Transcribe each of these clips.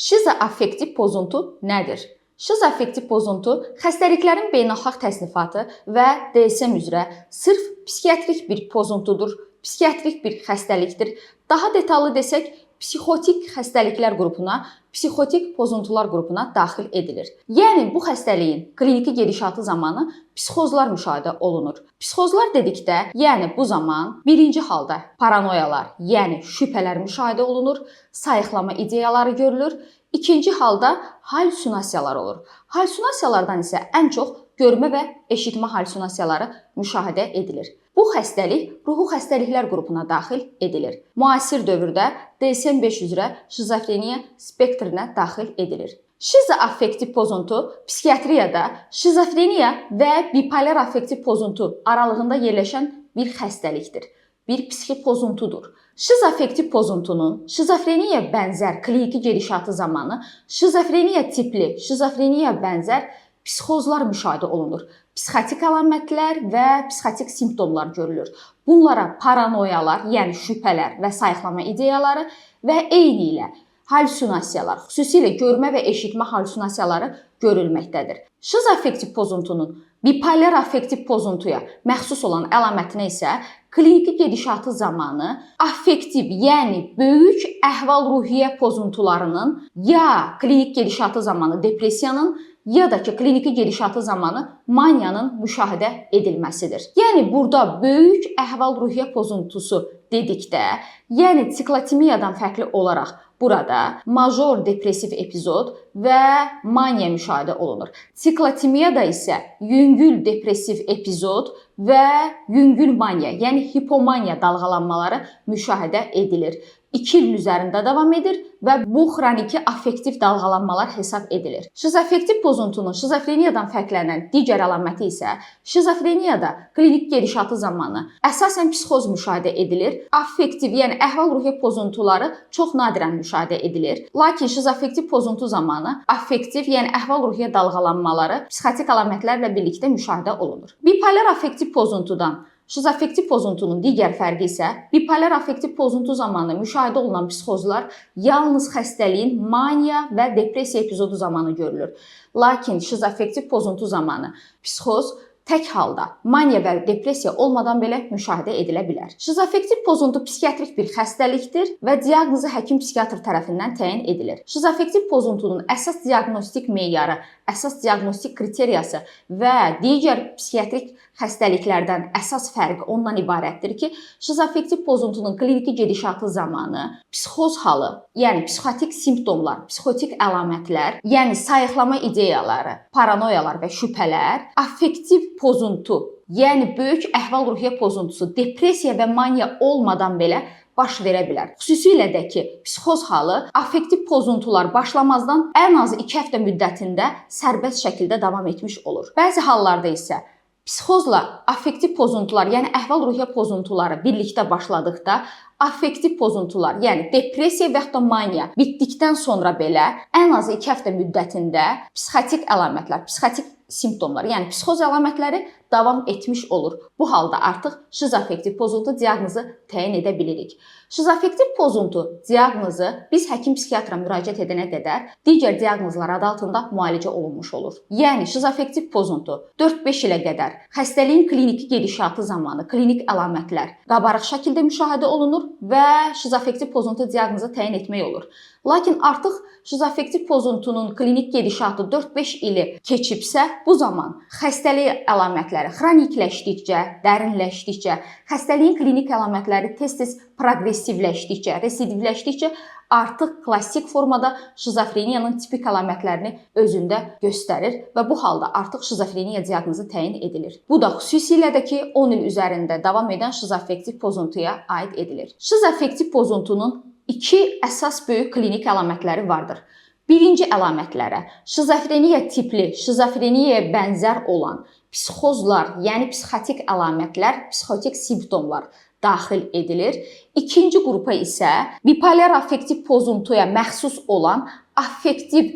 Şizoaffektiv pozuntu nədir? Şizoaffektiv pozuntu xəstəliklərin beynəlxalq təsnifatı və DSM üzrə sırf psixiatrik bir pozuntudur, psixiatrik bir xəstəlikdir. Daha detallı desək, psixotik xəstəliklər qrupuna, psixotik pozuntular qrupuna daxil edilir. Yəni bu xəstəliyin kliniki gedişatı zamanı psixozlar müşahidə olunur. Psixozlar dedikdə, yəni bu zaman birinci halda paranoyalar, yəni şübhələr müşahidə olunur, sayıqlama ideyaları görülür. İkinci halda halüsinasiyalar olur. Halüsinasiyalardan isə ən çox görmə və eşitmə halüsinasiyaları müşahidə edilir. Bu xəstəlik ruhi xəstəliklər qrupuna daxil edilir. Müasir dövrdə DSM-5 üzrə şizofreniya spektrinə daxil edilir. Şizoaffektiv pozuntu psixiatriyada şizofreniya və bipolar affektiv pozuntu aralığında yerləşən bir xəstəlikdir. Bir psixi pozuntudur. Şizoaffektiv pozuntunun şizofreniyaya bənzər kliniki gedişatı zamanı şizofreniya tipli, şizofreniyaya bənzər psixozlar müşahidə olunur. Psixotik əlamətlər və psixotik simptomlar görülür. Bunlara paranoyalar, yəni şübhələr və sayıqlama ideyaları və eyni ilə halüsinasiyalar, xüsusilə görmə və eşitmə halüsinasiyaları görülməkdədir. Şizoaffektiv pozuntunun bipolar affektiv pozuntuya məxsus olan əlamətinə isə kliniki gedişatı zamanı affektiv, yəni böyük əhval-ruhiyyə pozuntularının ya klinik gedişatı zamanı depressiyanın ya da ki, kliniki gedişatı zamanı maniyanın müşahidə edilməsidir. Yəni burada böyük əhval-ruhiyyə pozuntusu dedikdə, yəni siklotimiyadan fərqli olaraq burada major depressiv epizod və maniya müşahidə olunur. Siklotimiyada isə yüngül depressiv epizod və yüngül maniya, yəni hipomaniya dalğalanmaları müşahidə edilir. 2 ilin üzərində davam edir və bu xroniki affektiv dalğalanmalar hesab edilir. Şizoaffektiv pozuntunun şizofreniyadan fərqlənən digər əlaməti isə şizofreniyada klinik gedişatı zamanı əsasən psixoz müşahidə edilir. Affektiv, yəni əhval-ruhiyyə pozuntuları çox nadirən müşahidə edilir. Lakin şizoaffektiv pozuntu zamanı affektiv, yəni əhval-ruhiyyə dalğalanmaları psixotik əlamətlərlə birlikdə müşahidə olunur. Bipolar affektiv pozuntudan şizoaffektiv pozuntunun digər fərqi isə bipolar affektiv pozuntu zamanı müşahidə olunan psixozlar yalnız xəstəliyin maniya və depressiya epizodu zamanı görülür. Lakin şizoaffektiv pozuntu zamanı psixoz tək halda maniya və depressiya olmadan belə müşahidə edilə bilər. Şizoaffektiv pozuntu psixiatrik bir xəstəlikdir və diaqnozu həkim psixiatr tərəfindən təyin edilir. Şizoaffektiv pozuntunun əsas diaqnostik meyarı, əsas diaqnostik kriteriyası və digər psixiatrik xəstəliklərdən əsas fərqi ondan ibarətdir ki, şizoaffektiv pozuntunun kliniki gedişatı zamanı psixoz halı, yəni psixotik simptomlar, psixotik əlamətlər, yəni sayıqlama ideyaları, paranoyalar və şübhələr, affektiv pozuntu, yəni böyük əhval-ruhiyyə pozuntusu, depressiya və maniya olmadan belə baş verə bilər. Xüsusilə də ki, psixoz halı affektiv pozuntular başlamazdan ən azı 2 həftə müddətində sərbəst şəkildə davam etmiş olur. Bəzi hallarda isə psixozla affektiv pozuntular, yəni əhval-ruhiyyə pozuntuları birlikdə başladıqda affektiv pozuntular, yəni depressiya və ya da maniya bitdikdən sonra belə ən azı 2 həftə müddətində psixotik əlamətlər, psixotik simptomlar, yəni psixoz əlamətləri davam etmiş olur. Bu halda artıq şizoaffektiv pozuntu diaqnozu təyin edə bilirik. Şizoaffektiv pozuntu diaqnozu biz həkim psixiatra müraciət edənə qədər digər diaqnozlar adı altında müalicə olunmuş olur. Yəni şizoaffektiv pozuntu 4-5 ilə qədər xəstəliyin kliniki gedişatı zamanı klinik əlamətlər qabarıq şəkildə müşahidə olunur və şizoaffektiv pozuntu diaqnozu təyin etmək olur. Lakin artıq şizoaffektiv pozuntunun klinik gedişatı 4-5 ili keçibsə, bu zaman xəstəlik əlamətləri xronikləşdikcə, dərinləşdikcə, xəstəliyin klinik əlamətləri tez-tez proqressivləşdikcə, residivləşdikcə artıq klassik formada şizofreniyanın tipik əlamətlərini özündə göstərir və bu halda artıq şizofreniya diaqnozu təyin edilir. Bu da xüsusilə də ki, 10 il üzərində davam edən şizoaffektiv pozuntuya aid edilir. Şizoaffektiv pozuntunun 2 əsas böyük klinik əlamətləri vardır. Birinci əlamətlərə şizofreniya tipli, şizofreniyaya bənzər olan psixozlar, yəni psixotik əlamətlər, psixotik simptomlar daxil edilir. İkinci qrupa isə bipolar affektiv pozuntuya məxsus olan affektiv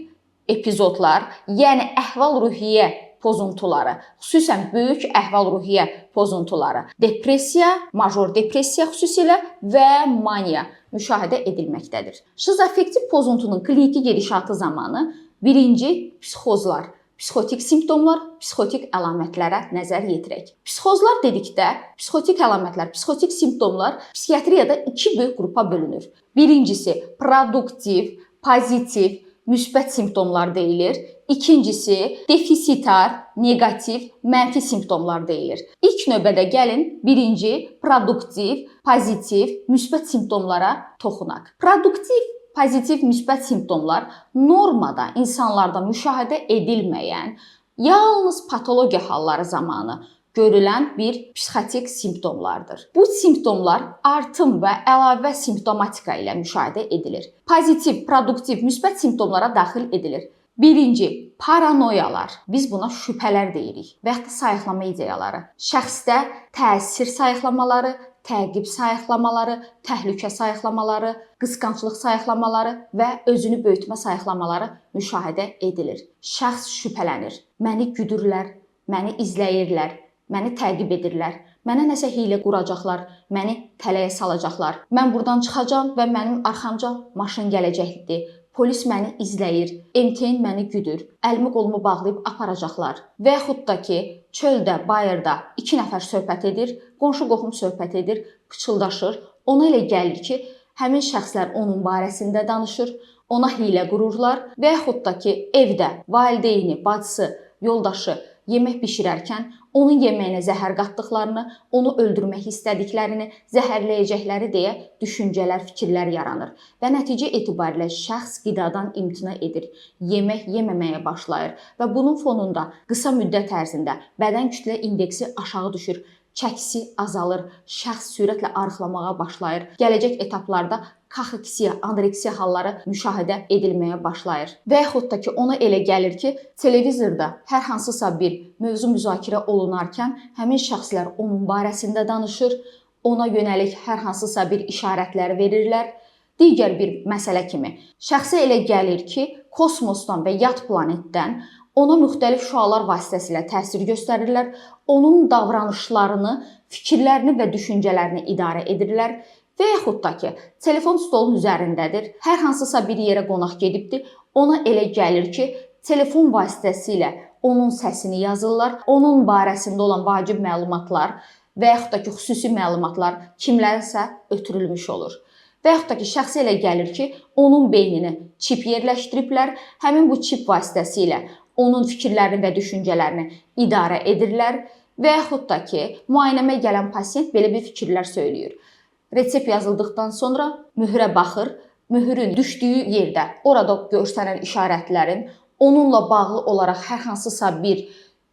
epizodlar, yəni əhval-ruhiyyə pozuntuları, xüsusən böyük əhval-ruhiyyə pozuntuları, depressiya, major depressiya xüsusilə və maniya müşahidə edilməkdədir. Şizoaffektiv pozuntunun kliniki gedişatı zamanı birinci psixozlar, psixotik simptomlar, psixotik əlamətlərə nəzər yetirək. Psixozlar dedikdə psixotik əlamətlər, psixotik simptomlar psixiatriyada iki böyük qrupa bölünür. Birincisi produktiv, pozitiv, müsbət simptomlar deyilir. İkincisi defisitar, negativ, mənfi simptomlar deyilir. İlk növbədə gəlin birinci produktiv, pozitiv, müsbət simptomlara toxunaq. Produktiv, pozitiv, müsbət simptomlar normada insanlarda müşahidə edilməyən, yalnız patologiya halları zamanı görülən bir psixotik simptomlardır. Bu simptomlar artım və əlavə simptomatika ilə müşahidə edilir. Pozitiv, produktiv, müsbət simptomlara daxil edilir. Birinci, paranoyalar. Biz buna şübhələr deyirik və ya da sayıqlama ideyaları. Şəxsdə təsir sayıqlamaları, təqib sayıqlamaları, təhlükə sayıqlamaları, qısqanclıq sayıqlamaları və özünü böyütmə sayıqlamaları müşahidə edilir. Şəxs şübhələnir. Məni güdürlər, məni izləyirlər, məni təqib edirlər. Mənə nəsə hiylə quracaqlar, məni tələyə salacaqlar. Mən buradan çıxacağam və mənim arxamca maşın gələcəkdir. Polis məni izləyir, MTN məni güdür, əlimi qolumu bağlayıb aparacaqlar. Və yaxud da ki, çöldə, bayırda 2 nəfər söhbət edir, qonşu qohum söhbət edir, pıçıldaşır. Ona elə gəlir ki, həmin şəxslər onun barəsində danışır, ona hiylə qururlar və yaxud da ki, evdə valideyni, bacısı, yoldaşı yemək bişirərkən onun yeməyinə zəhər qatdıqlarını, onu öldürmək istədiklərini, zəhərləyəcəkləri deyə düşüncələr, fikirlər yaranır. Və nəticə etibarilə şəxs qidadan imtina edir, yemək yeməməyə başlayır və bunun fonunda qısa müddət ərzində bədən kütlə indeksi aşağı düşür, çəkisi azalır, şəxs sürətlə arıqlamağa başlayır. Gələcək etaplarda kaxeksiya, anoreksiya halları müşahidə edilməyə başlayır. Və yaxud da ki, ona elə gəlir ki, televizorda hər hansısa bir mövzu müzakirə olunarkən həmin şəxslər onun barəsində danışır, ona yönəlik hər hansısa bir işarətlər verirlər. Digər bir məsələ kimi, şəxsə elə gəlir ki, kosmosdan və yad planetdən ona müxtəlif şüalar vasitəsilə təsir göstərirlər, onun davranışlarını, fikirlərini və düşüncələrini idarə edirlər. Və yaxud da ki, telefon stolun üzərindədir, hər hansısa bir yerə qonaq gedibdir, ona elə gəlir ki, telefon vasitəsilə onun səsini yazırlar, onun barəsində olan vacib məlumatlar və yaxud da ki, xüsusi məlumatlar kimlərsə ötürülmüş olur. Və yaxud da ki, şəxsə elə gəlir ki, onun beyninə çip yerləşdiriblər, həmin bu çip vasitəsilə onun fikirlərini və düşüncələrini idarə edirlər və yaxud da ki, müayinəmə gələn pasiyent belə bir fikirlər söyləyir. Resept yazıldıqdan sonra mührə baxır, mührün düşdüyü yerdə orada göstərən işarətlərin onunla bağlı olaraq hər hansısa bir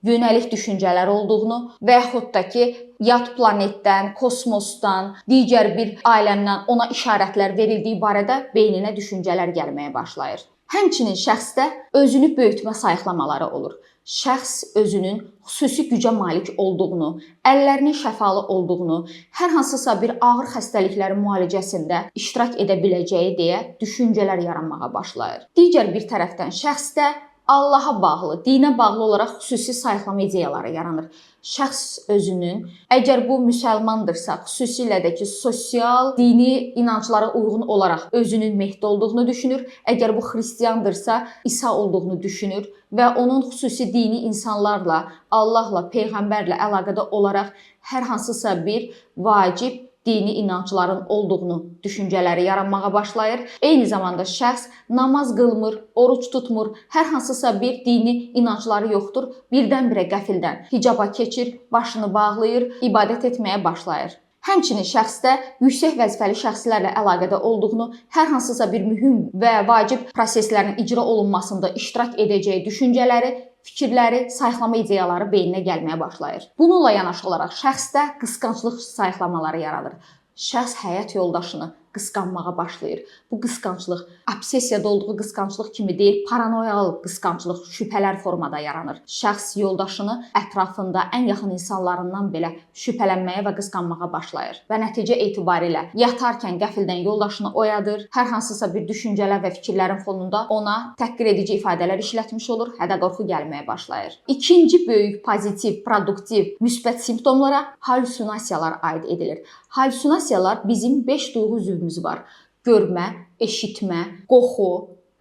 yönəlik düşüncələr olduğunu və yaxud da ki, yad planetdən, kosmosdan, digər bir aləmdən ona işarətlər verildiyi barədə beyninə düşüncələr gəlməyə başlayır. Həmçinin şəxsdə özünü böyütmə sayıqlamaları olur. Şəxs özünün xüsusi gücə malik olduğunu, əllərinin şəfalı olduğunu, hər hansısa bir ağır xəstəliklərin müalicəsində iştirak edə biləcəyi deyə düşüncələr yaranmağa başlayır. Digər bir tərəfdən şəxsdə Allaha bağlı, dinə bağlı olaraq xüsusi sayıqlama ideyaları yaranır. Şəxs özünün, əgər bu müsəlmandırsa, xüsusilə də ki, sosial, dini inanclara uyğun olaraq özünün Mehdi olduğunu düşünür. Əgər bu xristiandırsa, İsa olduğunu düşünür və onun xüsusi dini insanlarla, Allahla, Peyğəmbərlə əlaqədə olaraq hər hansısa bir vacib dini inancların olduğunu düşüncələri yaranmağa başlayır. Eyni zamanda şəxs namaz qılmır, oruç tutmur, hər hansısa bir dini inancları yoxdur. Birdən-birə qəfildən hicaba keçir, başını bağlayır, ibadət etməyə başlayır. Həmçinin şəxsdə yüksək vəzifəli şəxslərlə əlaqədə olduğunu, hər hansısa bir mühüm və vacib proseslərin icra olunmasında iştirak edəcəyi düşüncələri, fikirləri, sayıqlama ideyaları beyninə gəlməyə başlayır. Bununla yanaşı olaraq şəxsdə qısqanclıq sayıqlamaları yaranır. Şəxs həyat yoldaşını qısqanmağa başlayır. Bu qısqanclıq obsessiyada olduğu qısqanclıq kimi deyil, paranoyal qısqanclıq, şübhələr formada yaranır. Şəxs yoldaşını ətrafında ən yaxın insanlarından belə şübhələnməyə və qısqanmağa başlayır və nəticə etibarilə yatarkən qəfildən yoldaşını oyadır, hər hansısa bir düşüncələr və fikirlərin fonunda ona təhqir edici ifadələr işlətmiş olur, hədə-qorxu gəlməyə başlayır. İkinci böyük pozitiv, produktiv, müsbət simptomlara hallusinasiyalar aid edilir. Hallusinasiyalar bizim 5 duyğu üzvümüz var. Görmə, eşitmə, qoxu,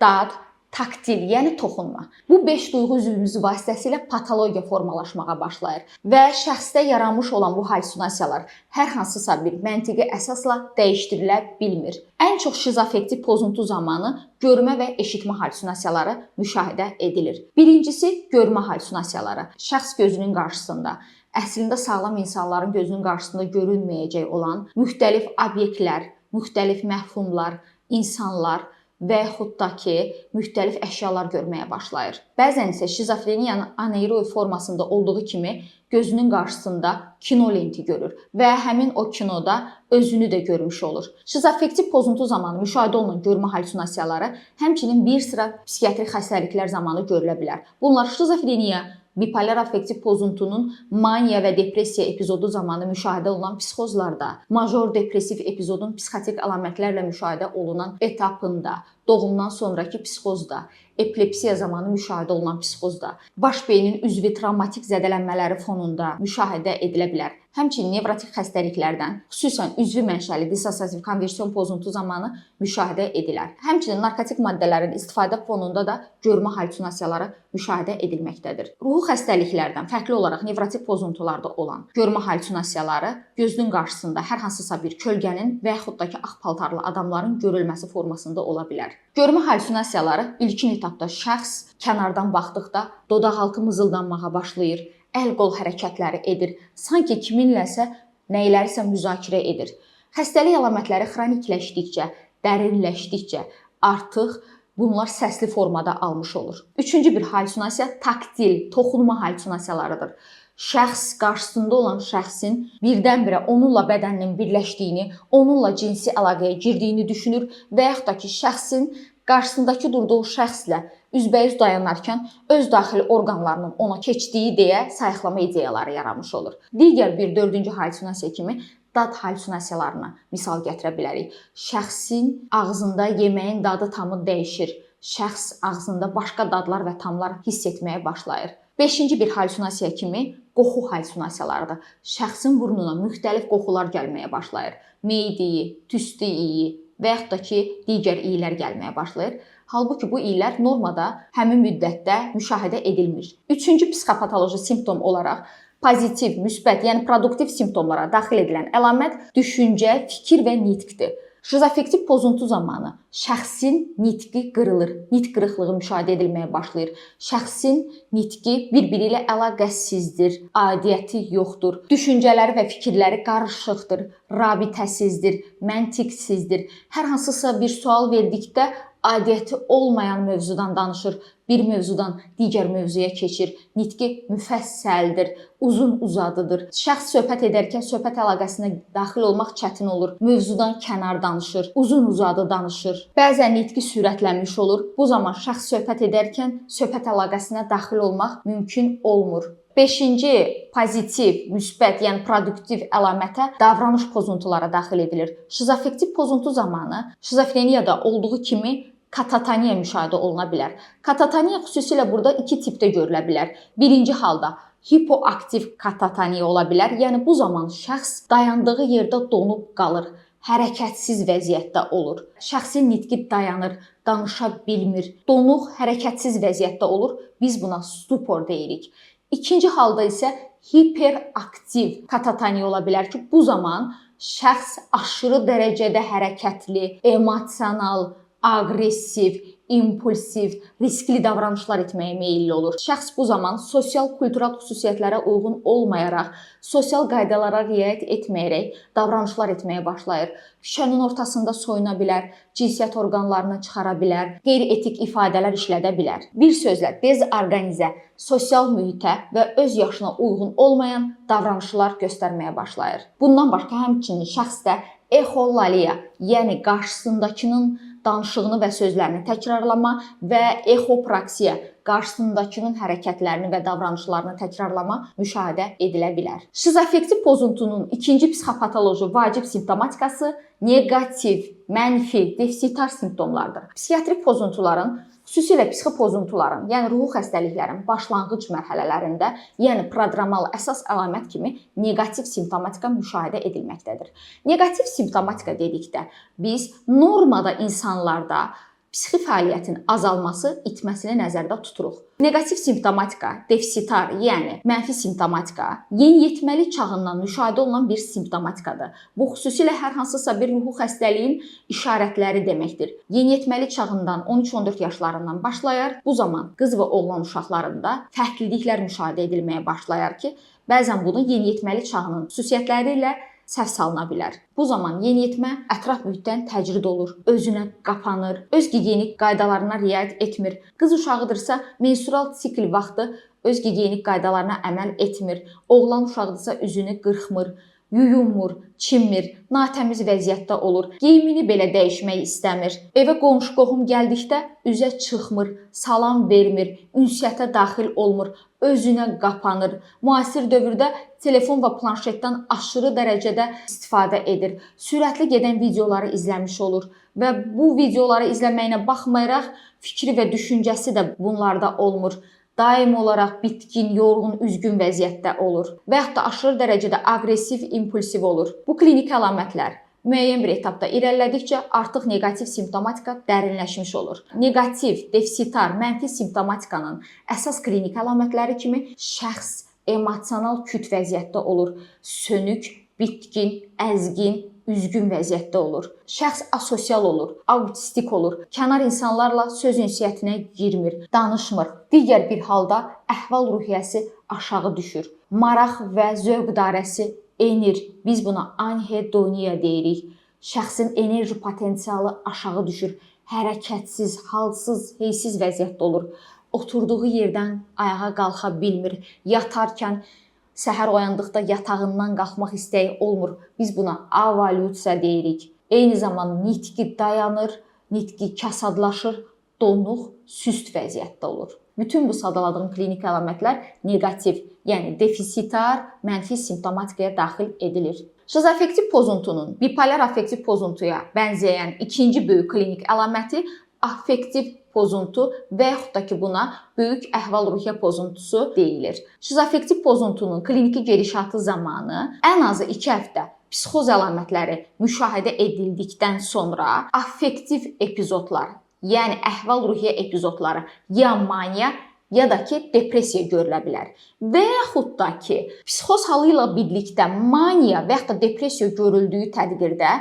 dad, taktil, yəni toxunma. Bu 5 duyğu üzvümüz vasitəsilə patologiya formalaşmağa başlayır və şəxsdə yaranmış olan bu hallusinasiyalar hər hansısa bir məntiqi əsasla dəyişdirilə bilmir. Ən çox şizofrenli pozuntu zamanı görmə və eşitmə hallusinasiyaları müşahidə edilir. Birincisi görmə hallusinasiyaları. Şəxs gözünün qarşısında əslində sağlam insanların gözünün qarşısında görünməyəcək olan müxtəlif obyektlər, müxtəlif məfhumlar, insanlar və yaxud da ki, müxtəlif əşyalar görməyə başlayır. Bəzən isə şizofreniyanın aneiroid formasında olduğu kimi gözünün qarşısında kino lenti görür və həmin o kinoda özünü də görmüş olur. Şizofrenli pozuntu zamanı müşahidə olunan görmə hallusinasiyaları həmçinin bir sıra psixiatri xəstəliklər zamanı görülə bilər. Bunlar şizofreniya, bipolar affektiv pozuntunun maniya və depressiya epizodu zamanı müşahidə olunan psixozlarda, major depressiv epizodun psixotik əlamətlərlə müşahidə olunan etapında, doğumdan sonraki psixozda, epilepsiya zamanı müşahidə olunan psixozda, baş beynin üzvi travmatik zədələnmələri fonunda müşahidə edilə bilər. Həmçinin nevrotik xəstəliklərdən, xüsusən üzvi mənşəli dissosiativ konversion pozuntu zamanı müşahidə edilər. Həmçinin narkotik maddələrin istifadə fonunda da görmə hallusinasiyaları müşahidə edilməkdədir. Ruhi xəstəliklərdən fərqli olaraq nevrotik pozuntularda olan görmə hallusinasiyaları gözünün qarşısında hər hansısa bir kölgənin və yaxud da ki, ağ paltarlı adamların görülməsi formasında ola bilər. Görmə hallusinasiyaları ilkin etapda şəxs kənardan baxdıqda dodaqaltı mızıldanmağa başlayır, əl-qol hərəkətləri edir, sanki kiminləsə nəylərisə müzakirə edir. Xəstəlik əlamətləri xronikləşdikcə, dərinləşdikcə artıq bunlar səsli formada almış olur. Üçüncü bir hallusinasiya taktil, toxunma hallusinasiyalarıdır. Şəxs qarşısında olan şəxsin birdən-birə onunla bədəninin birləşdiyini, onunla cinsi əlaqəyə girdiyini düşünür və yaxud da ki, şəxsin qarşısındakı durduğu şəxslə üzbəüz dayanarkən öz daxili orqanlarının ona keçdiyi deyə sayıqlama ideyaları yaranmış olur. Digər bir dördüncü hallusinasiya kimi dad hallusinasiyalarına misal gətirə bilərik. Şəxsin ağzında yeməyin dadı tamı dəyişir. Şəxs ağzında başqa dadlar və tamlar hiss etməyə başlayır. Beşinci bir hallusinasiya kimi qoxu hallusinasiyalarıdır. Şəxsin burnuna müxtəlif qoxular gəlməyə başlayır. Meydiyi, tüstü iyi və yaxud da ki, digər iyilər gəlməyə başlayır. Halbuki bu iyilər normada həmin müddətdə müşahidə edilmir. Üçüncü psixopatoloji simptom olaraq pozitiv, müsbət, yəni produktiv simptomlara daxil edilən əlamət düşüncə, fikir və nitqdir. Şizofrenli pozuntu zamanı şəxsin nitqi qırılır, nitq qırıqlığı müşahidə edilməyə başlayır. Şəxsin nitqi bir-biri ilə əlaqəsizdir, aidiyyəti yoxdur, düşüncələri və fikirləri qarışıqdır, rabitəsizdir, məntiqsizdir. Hər hansısa bir sual verdikdə aidiyyəti olmayan mövzudan danışır, bir mövzudan digər mövzuya keçir, nitqi müfəssəldir, uzun-uzadıdır. Şəxs söhbət edərkən söhbət əlaqəsinə daxil olmaq çətin olur, mövzudan kənar danışır, uzun-uzadı danışır. Bəzən nitqi sürətlənmiş olur, bu zaman şəxs söhbət edərkən söhbət əlaqəsinə daxil olmaq mümkün olmur. Beşinci pozitiv, müsbət, yəni produktiv əlamətə davranış pozuntuları daxil edilir. Şizofrenli pozuntu zamanı şizofreniyada olduğu kimi katatoniya müşahidə oluna bilər. Katatoniya xüsusilə burada iki tipdə görülə bilər. Birinci halda hipoaktiv katatoniya ola bilər. Yəni bu zaman şəxs dayandığı yerdə donub qalır, hərəkətsiz vəziyyətdə olur. Şəxsin nitqi dayanır, danışa bilmir, donuq, hərəkətsiz vəziyyətdə olur. Biz buna stupor deyirik. İkinci halda isə hiperaktiv katatoniya ola bilər ki, bu zaman şəxs aşırı dərəcədə hərəkətli, emosional, aqressiv, impulsiv, riskli davranışlar etməyə meylli olur. Şəxs bu zaman sosial-kultural xüsusiyyətlərə uyğun olmayaraq, sosial qaydalara riayət etməyərək davranışlar etməyə başlayır. Küçənin ortasında soyuna bilər, cinsiyyət orqanlarını çıxara bilər, qeyri-etik ifadələr işlədə bilər. Bir sözlə, dezorqanizə, sosial mühitə və öz yaşına uyğun olmayan davranışlar göstərməyə başlayır. Bundan başqa həmçinin şəxsdə exolaliya, yəni qarşısındakının danışığını və sözlərini təkrarlama və exopraksiya, qarşısındakının hərəkətlərini və davranışlarını təkrarlama müşahidə edilə bilər. Şizoaffektiv pozuntunun ikinci psixopatoloji vacib simptomatikası neqativ, mənfi, defitsitar simptomlardır. Psixiatrik pozuntuların, xüsusilə psixi pozuntuların, yəni ruhi xəstəliklərin başlanğıc mərhələlərində, yəni prodromal əsas əlamət kimi neqativ simptomatika müşahidə edilməkdədir. Neqativ simptomatika dedikdə biz normada insanlarda psixi fəaliyyətin azalması, itməsini nəzərdə tuturuq. Neqativ simptomatika, defitsitar, yəni mənfi simptomatika yeniyetməlik çağından müşahidə olunan bir simptomatikadır. Bu xüsusilə hər hansısa bir ruhi xəstəliyin işarətləri deməkdir. Yeniyetməlik çağından 13-14 yaşlarından başlayar. Bu zaman qız və oğlan uşaqlarında fərqliliklər müşahidə edilməyə başlayar ki, bəzən bunu yeniyetməlik çağının xüsusiyyətləri ilə səhv salına bilər. Bu zaman yeniyetmə ətraf mühitdən təcrid olur, özünə qapanır, öz gigiyenik qaydalarına riayət etmir. Qız uşağıdırsa menstrual sikl vaxtı öz gigiyenik qaydalarına əməl etmir. Oğlan uşağıdırsa üzünü qırxmır, yuyunmur, çinmir, natəmiz vəziyyətdə olur, geyimini belə dəyişmək istəmir. Evə qonşu qohum gəldikdə üzə çıxmır, salam vermir, ünsiyyətə daxil olmur, özünə qapanır. Müasir dövrdə telefon və planşetdən aşırı dərəcədə istifadə edir. Sürətli gedən videoları izləmiş olur və bu videoları izləməyinə baxmayaraq fikri və düşüncəsi də bunlarda olmur. Daim olaraq bitkin, yorğun, üzgün vəziyyətdə olur və yaxud da aşırı dərəcədə aqressiv, impulsiv olur. Bu klinik əlamətlər müəyyən bir etapda irəlilədikcə artıq neqativ simptomatika dərinləşmiş olur. Neqativ, defitsitar, mənfi simptomatikanın əsas klinik əlamətləri kimi şəxs emosional küt vəziyyətdə olur, sönük, bitkin, əzgin, üzgün vəziyyətdə olur. Şəxs asosial olur, autistik olur, kənar insanlarla söz ünsiyyətinə girmir, danışmır. Digər bir halda əhval-ruhiyyəsi aşağı düşür. Maraq və zövq dairəsi enir. Biz buna anhedoniya deyirik. Şəxsin enerji potensialı aşağı düşür. Hərəkətsiz, halsız, heysiz vəziyyətdə olur. Oturduğu yerdən ayağa qalxa bilmir. Yatarkən səhər oyandıqda yatağından qalxmaq istəyi olmur. Biz buna avalyusiya deyirik. Eyni zamanda nitqi dayanır, nitqi kasadlaşır, donuq, süst vəziyyətdə olur. Bütün bu sadaladığım klinik əlamətlər neqativ, yəni defitsitar, mənfi simptomatikaya daxil edilir. Şizoaffektiv pozuntunun bipolar affektiv pozuntuya bənzəyən ikinci böyük klinik əlaməti affektiv pozuntu və yaxud da ki buna böyük əhval-ruhiyyə pozuntusu deyilir. Şizoaffektiv pozuntunun kliniki gedişatı zamanı ən azı 2 həftə psixoz əlamətləri müşahidə edildikdən sonra affektiv epizodlar, yəni əhval-ruhiyyə epizodları ya maniya ya da ki depressiya görülə bilər. Və yaxud da ki psixoz halı ilə birlikdə maniya və yaxud da depressiya görüldüyü təqdirdə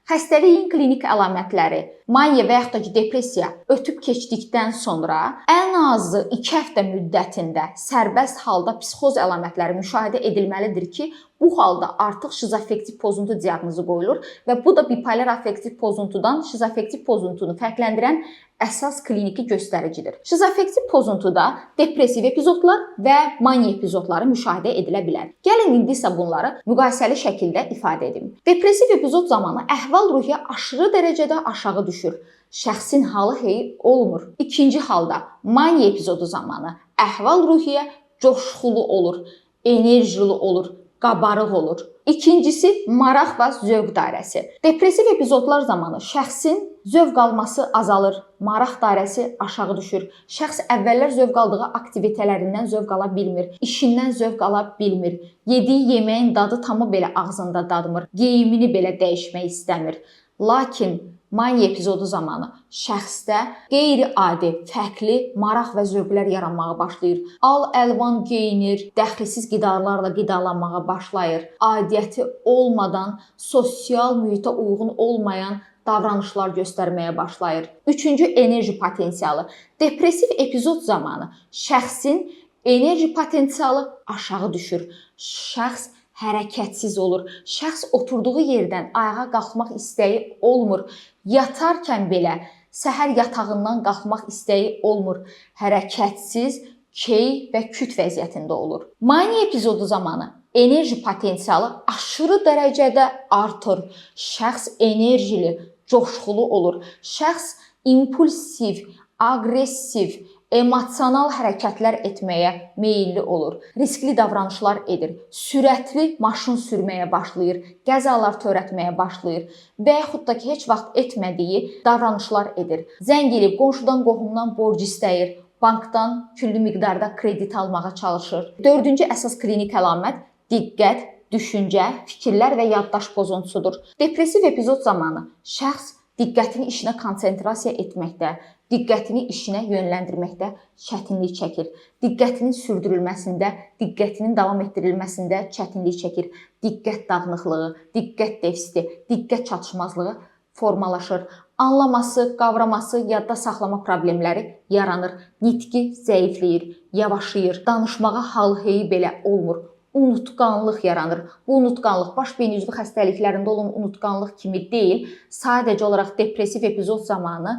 xəstəliyin klinik əlamətləri, maniya və yaxud da ki depressiya ötüb keçdikdən sonra ən azı 2 həftə müddətində sərbəst halda psixoz əlamətləri müşahidə edilməlidir ki, bu halda artıq şizoaffektiv pozuntu diaqnozu qoyulur və bu da bipolar affektiv pozuntudan şizoaffektiv pozuntunu fərqləndirən əsas kliniki göstəricidir. Şizoaffektiv pozuntuda depressiv epizodlar və maniya epizodları müşahidə edilə bilər. Gəlin indi isə bunları müqayisəli şəkildə ifadə edim. Depressiv epizod zamanı əhval-ruhiyyə aşırı dərəcədə aşağı düşür. Şəxsin halı hey olmur. İkinci halda maniya epizodu zamanı əhval-ruhiyyə coşqulu olur, enerjili olur, qabarıq olur. İkincisi maraq və zövq dairəsi. Depressiv epizodlar zamanı şəxsin zövq alması azalır, maraq dairəsi aşağı düşür. Şəxs əvvəllər zövq aldığı aktivitələrindən zövq ala bilmir, işindən zövq ala bilmir, yediyi yeməyin dadı tamı belə ağzında dadmır, geyimini belə dəyişmək istəmir. Lakin maniya epizodu zamanı şəxsdə qeyri-adi, fərqli maraq və zövqlər yaranmağa başlayır. Al-əlvan geyinir, dəxilsiz qidalarla qidalanmağa başlayır. Adiyyəti olmadan, sosial mühitə uyğun olmayan davranışlar göstərməyə başlayır. Üçüncü, enerji potensialı. Depressiv epizod zamanı şəxsin enerji potensialı aşağı düşür. Şəxs hərəkətsiz olur. Şəxs oturduğu yerdən ayağa qalxmaq istəyi olmur. Yatarkən belə səhər yatağından qalxmaq istəyi olmur. Hərəkətsiz, key və küt vəziyyətində olur. Maniya epizodu zamanı enerji potensialı aşırı dərəcədə artır. Şəxs enerjili, coşqulu olur. Şəxs impulsiv, aqressiv, emosional hərəkətlər etməyə meylli olur. Riskli davranışlar edir. Sürətli maşın sürməyə başlayır. Qəzalar törətməyə başlayır və yaxud da ki, heç vaxt etmədiyi davranışlar edir. Zəng edib qonşudan, qohumdan borc istəyir. Bankdan küllü miqdarda kredit almağa çalışır. Dördüncü əsas klinik əlamət diqqət, düşüncə, fikirlər və yaddaş pozuntusudur. Depressiv epizod zamanı şəxs diqqətini işinə konsentrasiya etməkdə, diqqətini işinə yönləndirməkdə çətinlik çəkir. Diqqətinin sürdürülməsində, diqqətinin davam etdirilməsində çətinlik çəkir. Diqqət dağınıqlığı, diqqət defisiti, diqqət çatışmazlığı formalaşır. Anlaması, qavraması, yadda saxlama problemləri yaranır. Nitqi zəifləyir, yavaşıyır, danışmağa halı-heyi belə olmur. Unutqanlıq yaranır. Bu unutqanlıq baş beyin üzvü xəstəliklərində olan unutqanlıq kimi deyil, sadəcə olaraq depressiv epizod zamanı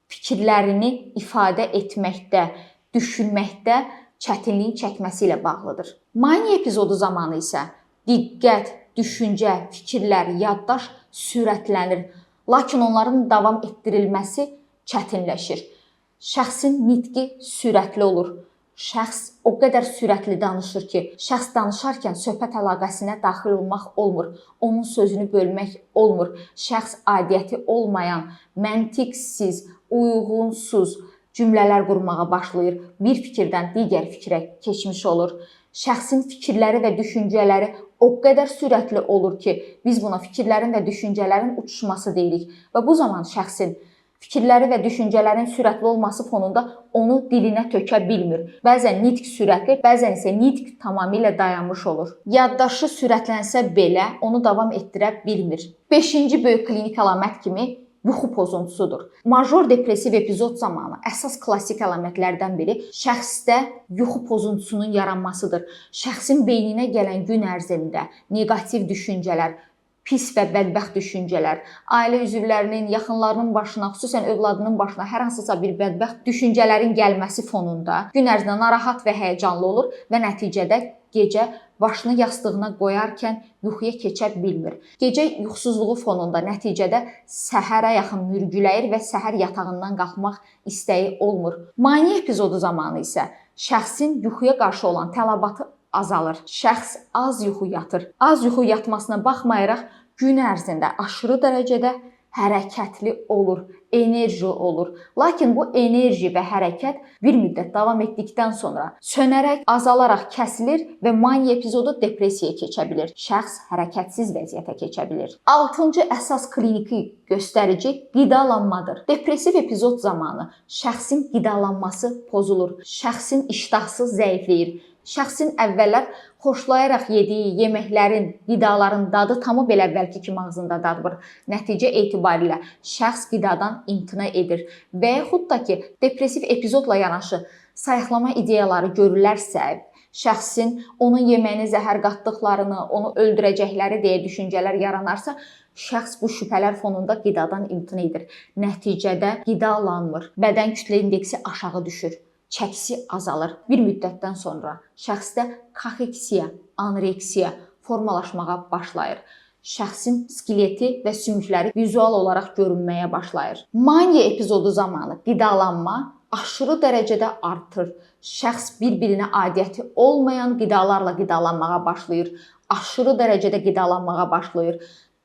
fikirlərini ifadə etməkdə, düşünməkdə çətinlik çəkməsi ilə bağlıdır. Maniya epizodu zamanı isə diqqət, düşüncə, fikirlər, yaddaş sürətlənir. Lakin onların davam etdirilməsi çətinləşir. Şəxsin nitqi sürətli olur. Şəxs o qədər sürətli danışır ki, şəxs danışarkən söhbət əlaqəsinə daxil olmaq olmur. Onun sözünü bölmək olmur. Şəxs aidiyyəti olmayan, məntiqsiz, uyğunsuz cümlələr qurmağa başlayır. Bir fikirdən digər fikrə keçmiş olur. Şəxsin fikirləri və düşüncələri o qədər sürətli olur ki, biz buna fikirlərin və düşüncələrin uçuşması deyirik. Və bu zaman şəxsin fikirləri və düşüncələrin sürətli olması fonunda onu dilinə tökə bilmir. Bəzən nitq sürətli, bəzən isə nitq tamamilə dayanmış olur. Yaddaşı sürətlənsə belə onu davam etdirə bilmir. 5-ci böyük klinik əlamət kimi yuxu pozuntusudur. Major depressiv epizod zamanı əsas klassik əlamətlərdən biri şəxsdə yuxu pozuntusunun yaranmasıdır. Şəxsin beyninə gələn gün ərzində neqativ düşüncələr, pis və bədbəxt düşüncələr, ailə üzvlərinin, yaxınlarının başına, xüsusən övladının başına hər hansısa bir bədbəxt düşüncələrin gəlməsi fonunda gün ərzində narahat və həyəcanlı olur və nəticədə gecə başını yastığına qoyarkən yuxuya keçə bilmir. Gecə yuxusuzluğu fonunda nəticədə səhərə yaxın mürgüləyir və səhər yatağından qalxmaq istəyi olmur. Maniya epizodu zamanı isə şəxsin yuxuya qarşı olan tələbatı azalır. Şəxs az yuxu yatır. Az yuxu yatmasına baxmayaraq gün ərzində aşırı dərəcədə hərəkətli olur, enerji olur. Lakin bu enerji və hərəkət bir müddət davam etdikdən sonra sönərək, azalaraq kəsilir və maniya epizodu depressiyaya keçə bilir. Şəxs hərəkətsiz vəziyyətə keçə bilir. 6-cı əsas kliniki göstərici qidalanmadır. Depressiv epizod zamanı şəxsin qidalanması pozulur. Şəxsin iştahsı zəifləyir. Şəxsin əvvəllər xoşlayaraq yediyi yeməklərin, qidaların dadı tamı belə əvvəlki kimi ağzında dadmır. Nəticə etibarilə şəxs qidadan imtina edir və yaxud da ki, depressiv epizodla yanaşı sayıqlama ideyaları görülərsə, şəxsin onun yeməyinə zəhər qatdıqlarını, onu öldürəcəkləri deyə düşüncələr yaranarsa, şəxs bu şübhələr fonunda qidadan imtina edir. Nəticədə qidalanmır, bədən kütlə indeksi aşağı düşür. Çəkisi azalır. Bir müddətdən sonra şəxsdə kaxeksiya, anoreksiya formalaşmağa başlayır. Şəxsin skeleti və sümükləri vizual olaraq görünməyə başlayır. Maniya epizodu zamanı qidalanma aşırı dərəcədə artır. Şəxs bir-birinə aidiyyəti olmayan qidalarla qidalanmağa başlayır. Aşırı dərəcədə qidalanmağa başlayır.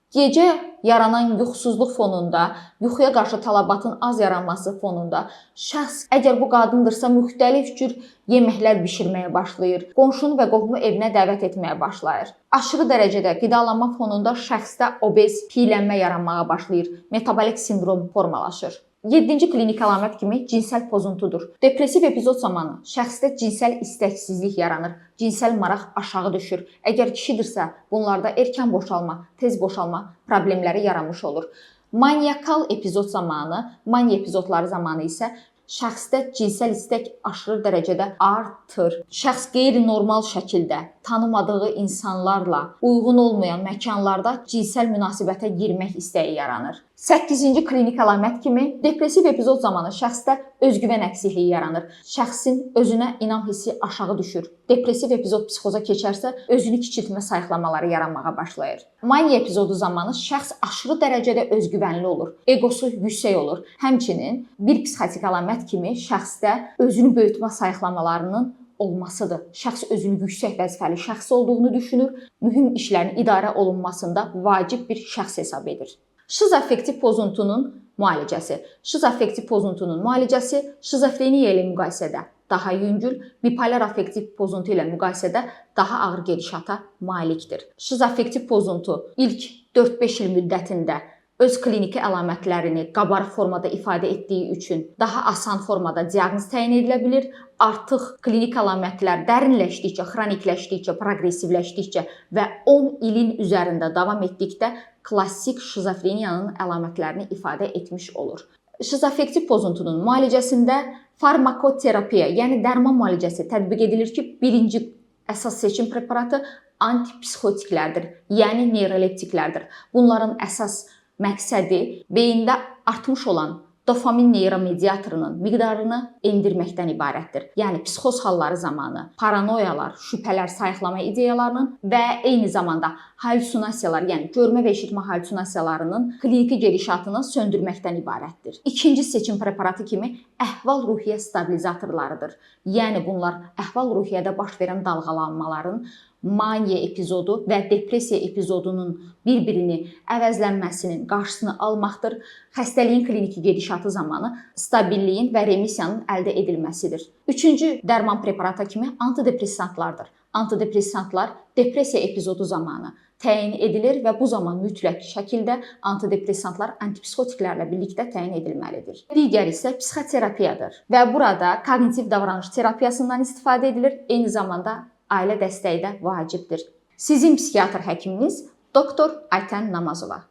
Gecə yaranan yuxusuzluq fonunda, yuxuya qarşı tələbatın az yaranması fonunda şəxs əgər bu qadındırsa müxtəlif cür yeməklər bişirməyə başlayır. Qonşunu və qohumu evinə dəvət etməyə başlayır. Aşırı dərəcədə qidalanma fonunda şəxsdə obez, piylənmə yaranmağa başlayır. Metabolik sindrom formalaşır. 7-ci klinik əlamət kimi cinsəl pozuntudur. Depressiv epizod zamanı şəxsdə cinsəl istəksizlik yaranır. Cinsəl maraq aşağı düşür. Əgər kişidirsə, bunlarda erkən boşalma, tez boşalma problemləri yaranmış olur. Maniakal epizod zamanı, maniya epizodları zamanı isə şəxsdə cinsel istək aşırı dərəcədə artır. Şəxs qeyri-normal şəkildə tanımadığı insanlarla uyğun olmayan məkanlarda cinsel münasibətə girmək istəyi yaranır. 8-ci klinik əlamət kimi depressiv epizod zamanı şəxsdə özgüvən əksikliyi yaranır. Şəxsin özünə inam hissi aşağı düşür. Depressiv epizod psixoza keçərsə, özünü kiçiltmə sayıqlamaları yaranmağa başlayır. Maniya epizodu zamanı şəxs aşırı dərəcədə özgüvənli olur, egosu yüksək olur. Həmçinin bir psixotik əlamət kimi şəxsdə özünü böyütmə sayıqlamalarının olmasıdır. Şəxs özünü yüksək vəzifəli şəxs olduğunu düşünür, mühüm işlərin idarə olunmasında vacib bir şəxs hesab edir. Şizoaffektiv pozuntunun müalicəsi. Şizoaffektiv pozuntunun müalicəsi şizofreniya ilə müqayisədə daha yüngül, bipolar affektiv pozuntu ilə müqayisədə daha ağır gedişata malikdir. Şizoaffektiv pozuntu ilk 4-5 il müddətində öz kliniki əlamətlərini qabarıq formada ifadə etdiyi üçün daha asan formada diaqnoz təyin edilə bilir. Artıq klinik əlamətlər dərinləşdikcə, xronikləşdikcə, proqressivləşdikcə və 10 ilin üzərində davam etdikdə klassik şizofreniyanın əlamətlərini ifadə etmiş olur. Şizoaffektiv pozuntunun müalicəsində farmakoterapiya, yəni dərman müalicəsi tətbiq edilir ki, birinci əsas seçim preparatı antipsixotiklərdir, yəni neyroleptiklərdir. Bunların əsas məqsədi beyində artmış olan dopamin neyromediatorunun miqdarını endirməkdən ibarətdir. Yəni psixoz halları zamanı paranoyalar, şübhələr, sayıqlama ideyalarının və eyni zamanda hallusinasiyalar, yəni görmə və eşitmə hallusinasiyalarının kliniki gedişatını söndürməkdən ibarətdir. İkinci seçim preparatı kimi əhval-ruhiyyə stabilizatorlarıdır. Yəni bunlar əhval-ruhiyyədə baş verən dalğalanmaların maniya epizodu və depressiya epizodunun bir-birini əvəzlənməsinin qarşısını almaqdır. Xəstəliyin kliniki gedişatı zamanı stabilliyin və remissiyanın əldə edilməsidir. Üçüncü dərman preparatı kimi antidepressantlardır. Antidepressantlar depressiya epizodu zamanı təyin edilir və bu zaman mütləq şəkildə antidepressantlar antipsixotiklərlə birlikdə təyin edilməlidir. Digər isə psixoterapiyadır və burada koqnitiv davranış terapiyasından istifadə edilir. Eyni zamanda ailə dəstəyi də vacibdir. Sizin psixiatr həkiminiz Doktor Aytən Namazova.